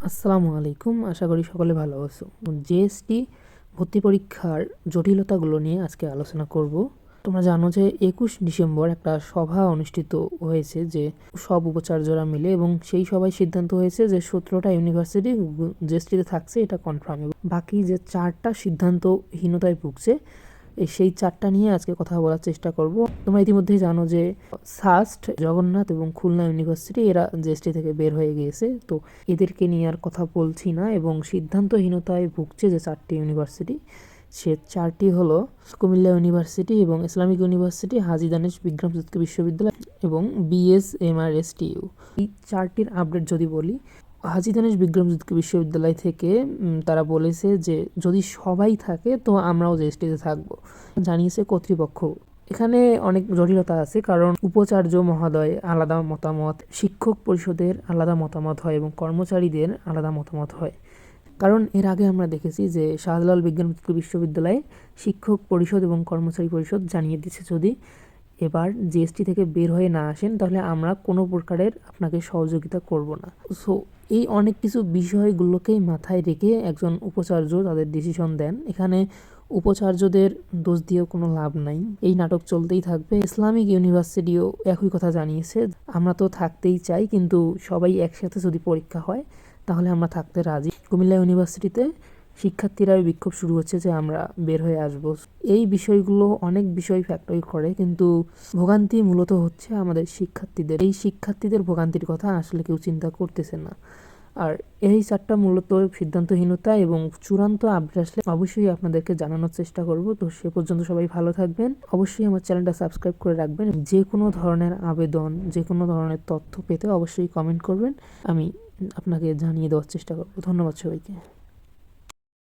আসসালামু আলাইকুম। আশা করি সকলে ভালো আছো। জিএসটি ভর্তি পরীক্ষার জটিলতাগুলো নিয়ে আজকে আলোচনা করব। তোমরা জানো যে 21 ডিসেম্বর একটা সভা অনুষ্ঠিত হয়েছে, যে সব উপাচার্যরা মিলে, এবং সেই সভায় সিদ্ধান্ত হয়েছে যে 17টা ইউনিভার্সিটি জিএসটিতে থাকছে, এটা কনফার্ম। বাকি যে 4টা সিদ্ধান্তহীনতায় ভুগছে, সেই 4টা নিয়ে আজকে কথা বলার চেষ্টা করব। তোমরা ইতিমধ্যেই জানো যে সাস্ট, জগন্নাথ এবং খুলনা ইউনিভার্সিটি এরা জিএসটি থেকে বের হয়ে গিয়েছে, তো এদেরকে নিয়ে আর কথা বলছি না। এবং সিদ্ধান্তহীনতায় ভুগছে যে 4টি ইউনিভার্সিটি, সে 4টি হলো কুমিল্লা ইউনিভার্সিটি এবং ইসলামিক ইউনিভার্সিটি, হাজী দানেশ বিজ্ঞান প্রযুক্তি বিশ্ববিদ্যালয় এবং বিএসএমআরএসটিইউ। এই 4টির আপডেট যদি বলি, হাজী দানেশ বিজ্ঞান প্রযুক্তি বিশ্ববিদ্যালয় থেকে তারা বলেছে যে যদি সবাই থাকে তো আমরাও জিএসটিতে থাকবো, জানিয়েছে কর্তৃপক্ষ। এখানে অনেক জটিলতা আছে, কারণ উপাচার্য মহোদয় আলাদা মতামত, শিক্ষক পরিষদের আলাদা মতামত হয় এবং কর্মচারীদের আলাদা মতামত হয়। কারণ এর আগে আমরা দেখেছি যে শাহজালাল বিজ্ঞান প্রযুক্তি বিশ্ববিদ্যালয়ে শিক্ষক পরিষদ এবং কর্মচারী পরিষদ জানিয়ে দিচ্ছে যদি এবার জিএসটি থেকে বের হয়ে না আসেন তাহলে আমরা কোনো প্রকারের আপনাকে সহযোগিতা করব না। সো এই অনেক কিছু বিষয়গুলোকেই মাথায় রেখে একজন উপাচার্য তাদের ডিসিশন দেন। এখানে উপাচার্যদের দোষ দিয়েও কোনো লাভ নাই, এই নাটক চলতেই থাকবে। ইসলামিক ইউনিভার্সিটিও একই কথা জানিয়েছে, আমরা তো থাকতেই চাই, কিন্তু সবাই একসাথে যদি পরীক্ষা হয় তাহলে আমরা থাকতে রাজি। কুমিল্লা ইউনিভার্সিটিতে শিক্ষার্থীরা বিক্ষোভ শুরু হচ্ছে যে আমরা বের হয়ে আসব। এই বিষয়গুলো অনেক বিষয় ফ্যাক্টরি করে, কিন্তু ভোগান্তি মূলত হচ্ছে আমাদের শিক্ষার্থীদের। এই শিক্ষার্থীদের ভোগান্তির কথা আসলে কেউ চিন্তা করতেছে না। আর এই 4টা মূলত সিদ্ধান্তহীনতা, এবং চূড়ান্ত আপডেট আসলে অবশ্যই আপনাদেরকে জানানোর চেষ্টা করব। তো সে পর্যন্ত সবাই ভালো থাকবেন। অবশ্যই আমার চ্যানেলটা সাবস্ক্রাইব করে রাখবেন। যে কোনো ধরনের আবেদন, যে কোনো ধরনের তথ্য পেতে অবশ্যই কমেন্ট করবেন, আমি আপনাকে জানিয়ে দেওয়ার চেষ্টা করব। ধন্যবাদ সবাইকে।